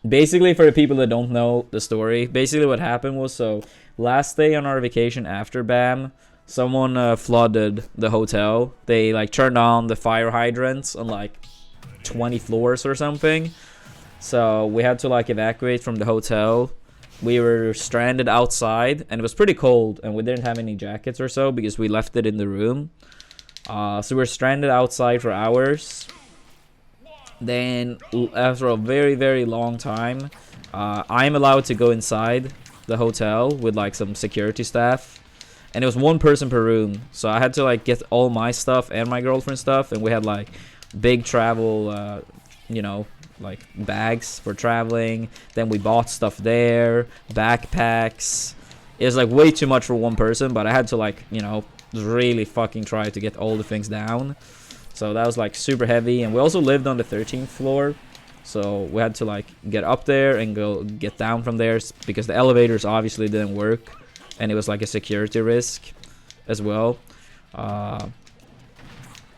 Basically, for the people that don't know the story, basically what happened was, so last day on our vacation after BAM, someone flooded the hotel. They like turned on the fire hydrants on like 20 floors or something. So we had to like evacuate from the hotel. We were stranded outside, and it was pretty cold, and we didn't have any jackets or so because we left it in the room. So we were stranded outside for hours. Then after a very very long time, I'm allowed to go inside the hotel with like some security staff, and it was one person per room. So I had to like get all my stuff and my girlfriend's stuff, and we had like big travel, you know, like bags for traveling. Then we bought stuff there, backpacks. It was like way too much for one person, but I had to like, you know, really fucking try to get all the things down. So that was like super heavy, and we also lived on the 13th floor. So we had to like get up there and go get down from there because the elevators obviously didn't work, and it was like a security risk as well.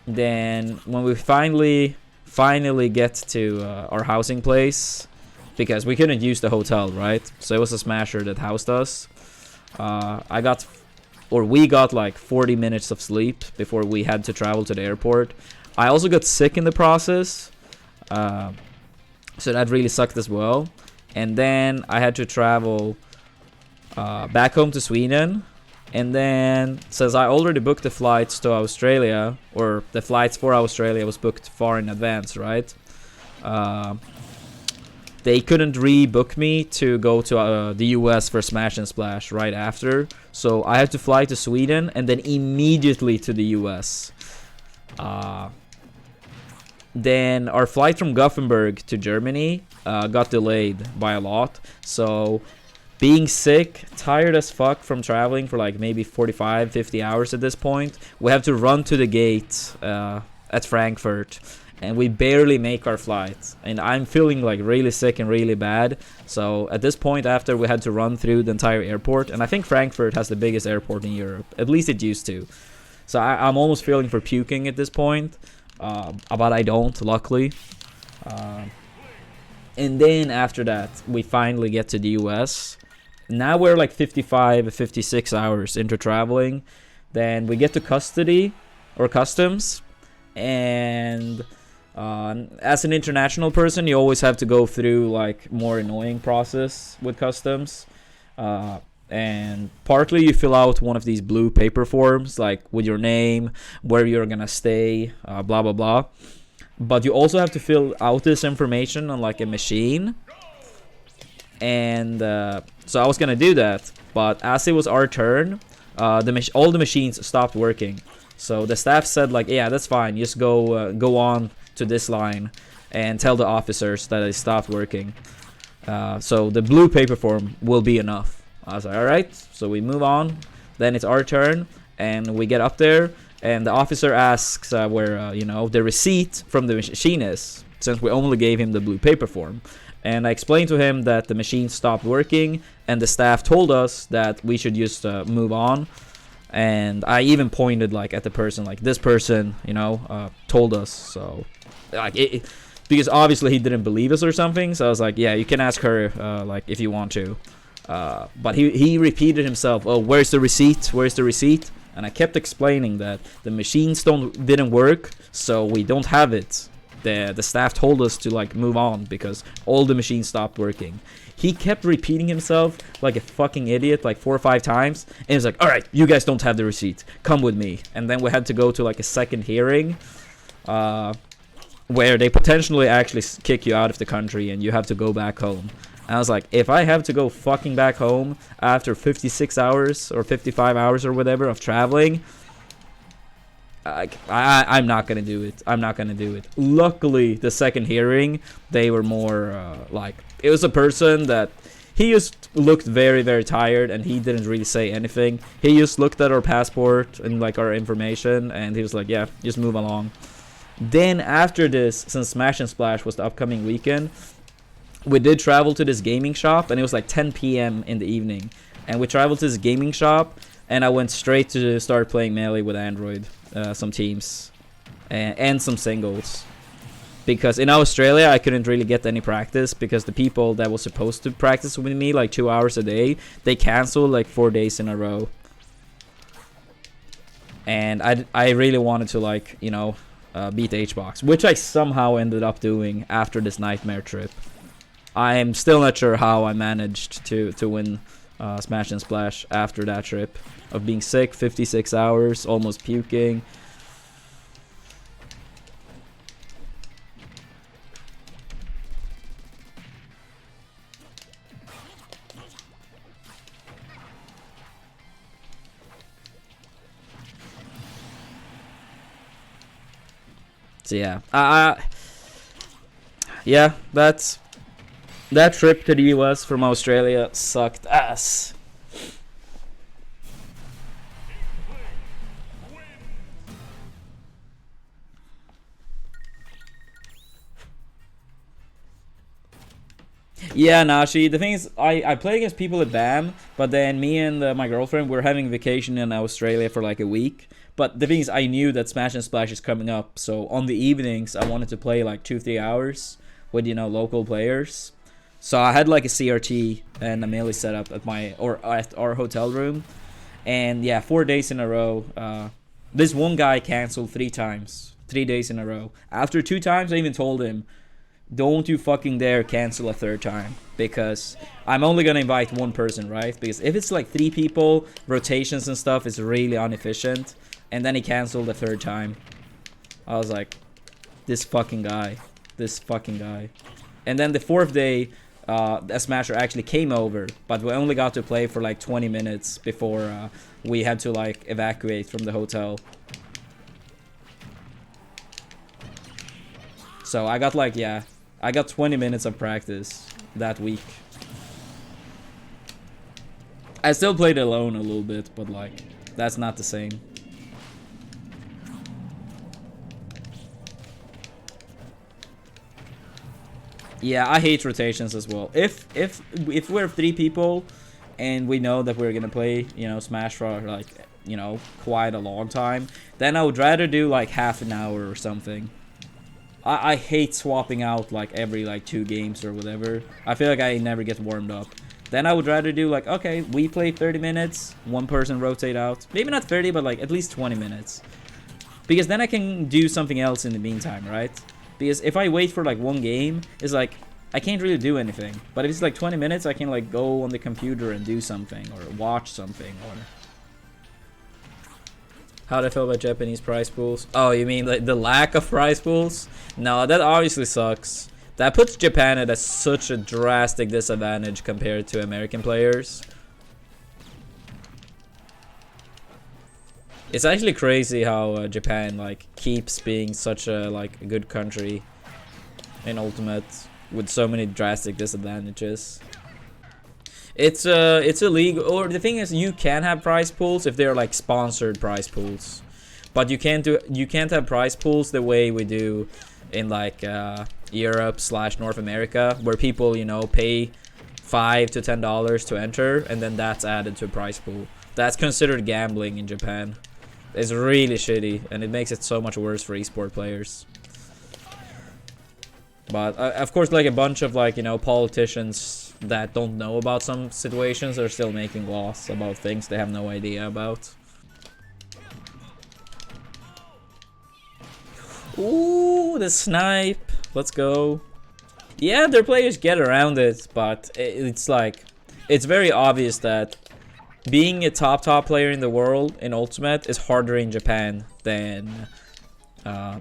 Then when we finally get to our housing place, because we couldn't use the hotel, right? So it was a smasher that housed us. We got like 40 minutes of sleep before we had to travel to the airport. I also got sick in the process, so that really sucked as well. And then I had to travel back home to Sweden. And then, since I already booked the flights to Australia, or the flights for Australia was booked far in advance, right? They couldn't rebook me to go to the US for Smash and Splash right after. So I had to fly to Sweden and then immediately to the US. Then our flight from Gothenburg to Germany got delayed by a lot. So being sick, tired as fuck from traveling for like maybe 45, 50 hours at this point, we have to run to the gate at Frankfurt. And we barely make our flight. And I'm feeling like really sick and really bad. So at this point, after we had to run through the entire airport, and I think Frankfurt has the biggest airport in Europe. At least it used to. So I'm almost feeling for puking at this point. But I don't, luckily. And then after that, we finally get to the US. Now we're like 55, 56 hours into traveling. Then we get to custody or customs. And as an international person, you always have to go through like more annoying process with customs. And partly you fill out one of these blue paper forms, like with your name, where you're gonna stay, blah blah blah. But you also have to fill out this information on like a machine. And so I was gonna do that, but as it was our turn, all the machines stopped working. So the staff said like, yeah, that's fine, just go on to this line and tell the officers that it stopped working. So the blue paper form will be enough. I was like, alright, so we move on. Then it's our turn, and we get up there, and the officer asks where the receipt from the machine is, since we only gave him the blue paper form. And I explained to him that the machine stopped working, and the staff told us that we should just move on. And I even pointed like at the person, like this person, told us. So, like because obviously he didn't believe us or something. So I was like, yeah, you can ask her, like if you want to. But he repeated himself. Oh, where's the receipt? Where's the receipt? And I kept explaining that the machines didn't work, so we don't have it. The staff told us to like move on because all the machines stopped working. He kept repeating himself like a fucking idiot like 4 or 5 times, and he's like, all right, you guys don't have the receipt, come with me. And then we had to go to like a second hearing where they potentially actually kick you out of the country and you have to go back home. And I was like, if I have to go fucking back home after 56 hours or 55 hours or whatever of traveling, I'm not gonna do it. I'm not gonna do it. Luckily, the second hearing, they were more like, it was a person that he just looked very, very tired, and he didn't really say anything. He just looked at our passport and like our information, and he was like, yeah, just move along. Then after this, since Smash and Splash was the upcoming weekend, we did travel to this gaming shop, and it was like 10 p.m. in the evening. And we traveled to this gaming shop, and I went straight to start playing Melee with Android, some teams, and some singles. because in Australia I couldn't really get any practice because the people that was supposed to practice with me like 2 hours a day, they canceled like 4 days in a row. And I really wanted to, like, you know, beat HBox, which I somehow ended up doing after this nightmare trip. I'm still not sure how I managed to win Smash and Splash after that trip of being sick 56 hours, almost puking. So yeah, yeah, that trip to the US from Australia sucked ass. Yeah, Nashi. The thing is, I play against people at BAM, but then me and my girlfriend were having vacation in Australia for like a week. But the thing is, I knew that Smash and Splash is coming up, so on the evenings I wanted to play like 2-3 hours with, you know, local players. So I had like a CRT and a melee setup at our hotel room, and yeah, 4 days in a row. This one guy canceled 3 times, 3 days in a row. After 2 times, I even told him, don't you fucking dare cancel a 3rd time, because I'm only gonna invite 1 person, right? Because if it's like 3 people, rotations and stuff is really inefficient. And then he canceled the 3rd time. I was like, this fucking guy. And then the 4th day, a Smasher actually came over, but we only got to play for like 20 minutes before we had to like evacuate from the hotel. So I got like, yeah, I got 20 minutes of practice that week. I still played alone a little bit, but like, that's not the same. Yeah, I hate rotations as well. If we're 3 people and we know that we're gonna play, you know, Smash for like, you know, quite a long time, then I would rather do like half an hour or something. I hate swapping out like every like 2 games or whatever. I feel like I never get warmed up. Then I would rather do like, okay, we play 30 minutes, 1 person rotate out. Maybe not 30, but like at least 20 minutes. Because then I can do something else in the meantime, right? Because if I wait for like 1 game, it's like I can't really do anything. But if it's like 20 minutes, I can like go on the computer and do something or watch something. Or how do I feel about Japanese prize pools? Oh, you mean like the lack of prize pools? No, that obviously sucks. That puts Japan at such a drastic disadvantage compared to American players. It's actually crazy how Japan like keeps being such a like a good country in Ultimate with so many drastic disadvantages. It's illegal, or the thing is, you can have prize pools if they're like sponsored prize pools, but you can't have prize pools the way we do in like Europe / North America, where people, you know, pay $5 to $10 to enter, and then that's added to a prize pool. That's considered gambling in Japan. It's really shitty, and it makes it so much worse for esport players. But of course, like a bunch of like, you know, politicians that don't know about some situations are still making laws about things they have no idea about. Ooh, the snipe. Let's go. Yeah, their players get around it, but it's like, it's very obvious that being a top player in the world in Ultimate is harder in Japan than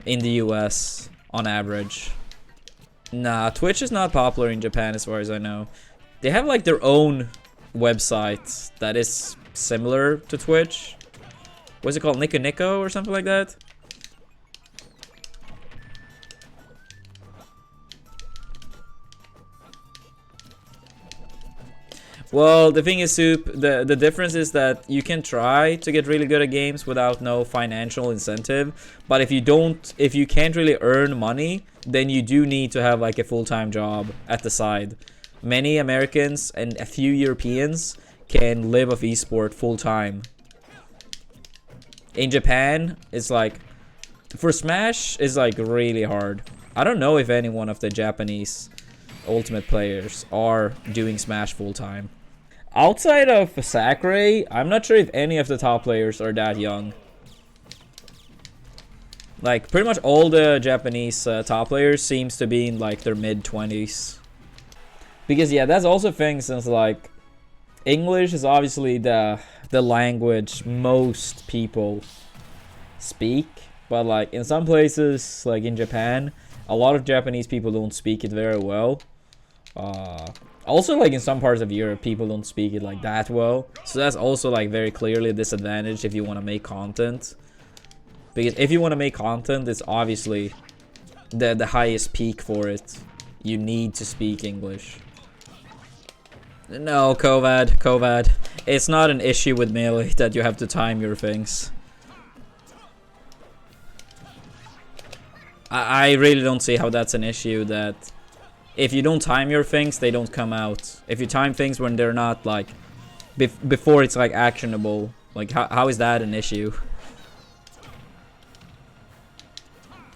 in the US on average. Nah, Twitch is not popular in Japan as far as I know. They have like their own website that is similar to Twitch. What's it called? Nico Nico or something like that? Well, the thing is, Soup, the difference is that you can try to get really good at games without no financial incentive, but if you can't really earn money, then you do need to have like a full-time job at the side. Many Americans and a few Europeans can live off esport full-time. In Japan, it's like, for Smash, it's like really hard. I don't know if any one of the Japanese Ultimate players are doing Smash full time. Outside of Sakurai, I'm not sure if any of the top players are that young. Like, pretty much all the Japanese top players seems to be in, like, their mid-20s. Because, yeah, that's also a thing, since, like, English is obviously the language most people speak. But, like, in some places, like in Japan, a lot of Japanese people don't speak it very well. Also, like, in some parts of Europe, people don't speak it, like, that well. So that's also, like, very clearly a disadvantage if you want to make content. Because if you want to make content, it's obviously the highest peak for it. You need to speak English. No, Kovad. It's not an issue with Melee that you have to time your things. I really don't see how that's an issue, that if you don't time your things, they don't come out. If you time things when they're not, like, before it's, like, actionable, like, how is that an issue?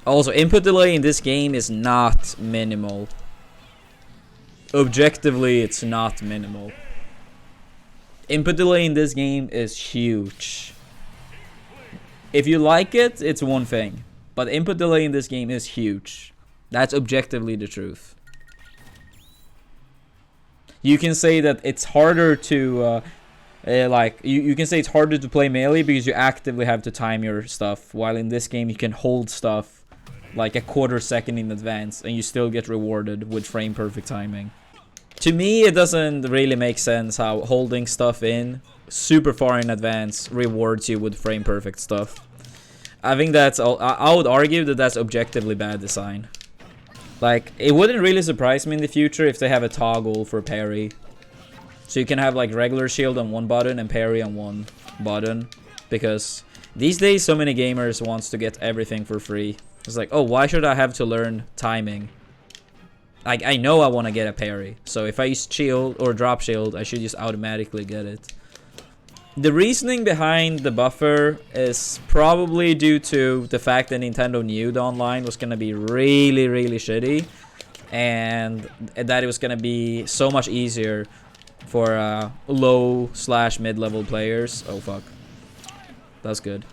Also, input delay in this game is not minimal. Objectively, it's not minimal. Input delay in this game is huge. If you like it, it's one thing. But input delay in this game is huge. That's objectively the truth. You can say that it's harder to... you can say it's harder to play Melee because you actively have to time your stuff. While in this game, you can hold stuff like a quarter second in advance and you still get rewarded with frame perfect timing. To me, it doesn't really make sense how holding stuff in super far in advance rewards you with frame perfect stuff. I think that's I would argue that that's objectively bad design. Like, it wouldn't really surprise me in the future if they have a toggle for parry. So you can have, like, regular shield on one button and parry on one button. Because these days, so many gamers wants to get everything for free. It's like, oh, why should I have to learn timing? Like, I know I want to get a parry. So if I use shield or drop shield, I should just automatically get it. The reasoning behind the buffer is probably due to the fact that Nintendo knew the online was going to be really, really shitty. And that it was going to be so much easier for low/mid-level players. Oh, fuck. That's good.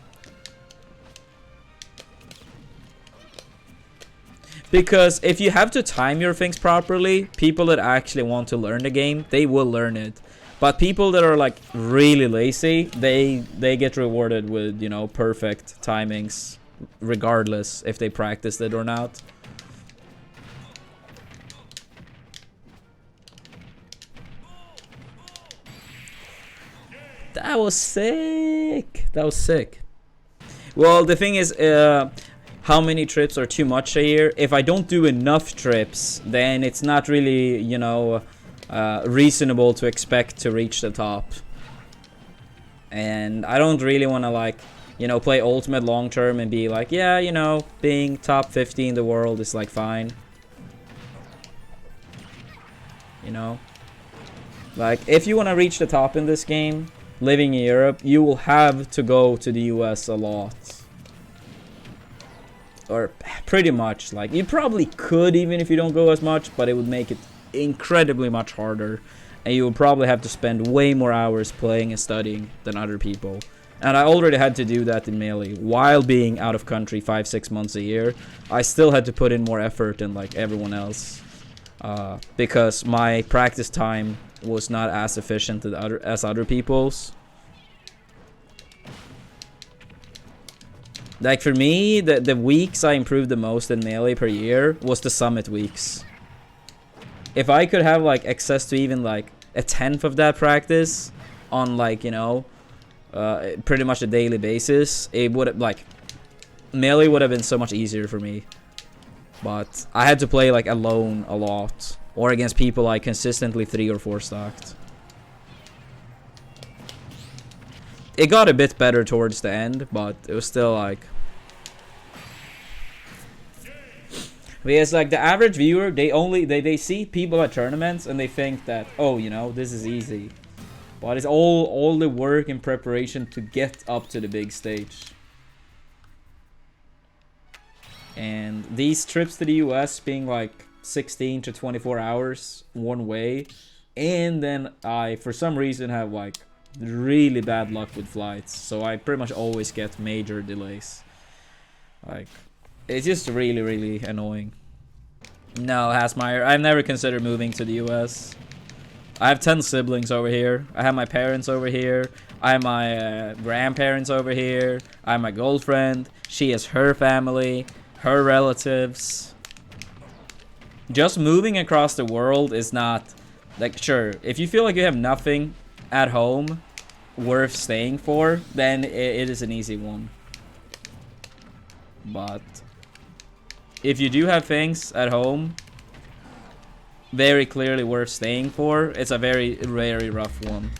Because if you have to time your things properly, people that actually want to learn the game, they will learn it. But people that are, like, really lazy, they get rewarded with, you know, perfect timings, regardless if they practiced it or not. That was sick. That was sick. Well, the thing is, how many trips are too much a year? If I don't do enough trips, then it's not really, you know, reasonable to expect to reach the top. And I don't really want to, like, you know, play Ultimate long term and be like, yeah, you know, being top 50 in the world is, like, fine. You know? Like, if you want to reach the top in this game, living in Europe, you will have to go to the US a lot. Or pretty much. Like, you probably could even if you don't go as much, but it would make it incredibly much harder. And you would probably have to spend way more hours playing and studying than other people. And I already had to do that in Melee. While being out of country 5-6 months a year, I still had to put in more effort than, like, everyone else. Because my practice time was not as efficient as other people's. Like, for me, the weeks I improved the most in Melee per year was the summit weeks. If I could have, like, access to even, like, a tenth of that practice on, like, you know, pretty much a daily basis, it would have, like, Melee would have been so much easier for me. But I had to play, like, alone a lot, or against people I consistently 3 or 4 stocked. It got a bit better towards the end, but it was still, like... Because, like, the average viewer, they see people at tournaments and they think that, oh, you know, this is easy. But it's all the work and preparation to get up to the big stage. And these trips to the US being like 16 to 24 hours one way, and then I for some reason have like really bad luck with flights, so I pretty much always get major delays. Like, it's just really annoying. No, Hasmeyer, I've never considered moving to the US. I have 10 siblings over here. I have my parents over here. I have my grandparents over here. I have my girlfriend. She has her family, her relatives. Just moving across the world is not, like, sure, if you feel like you have nothing at home worth staying for, then it is an easy one. But if you do have things at home very clearly worth staying for, it's a very rough one.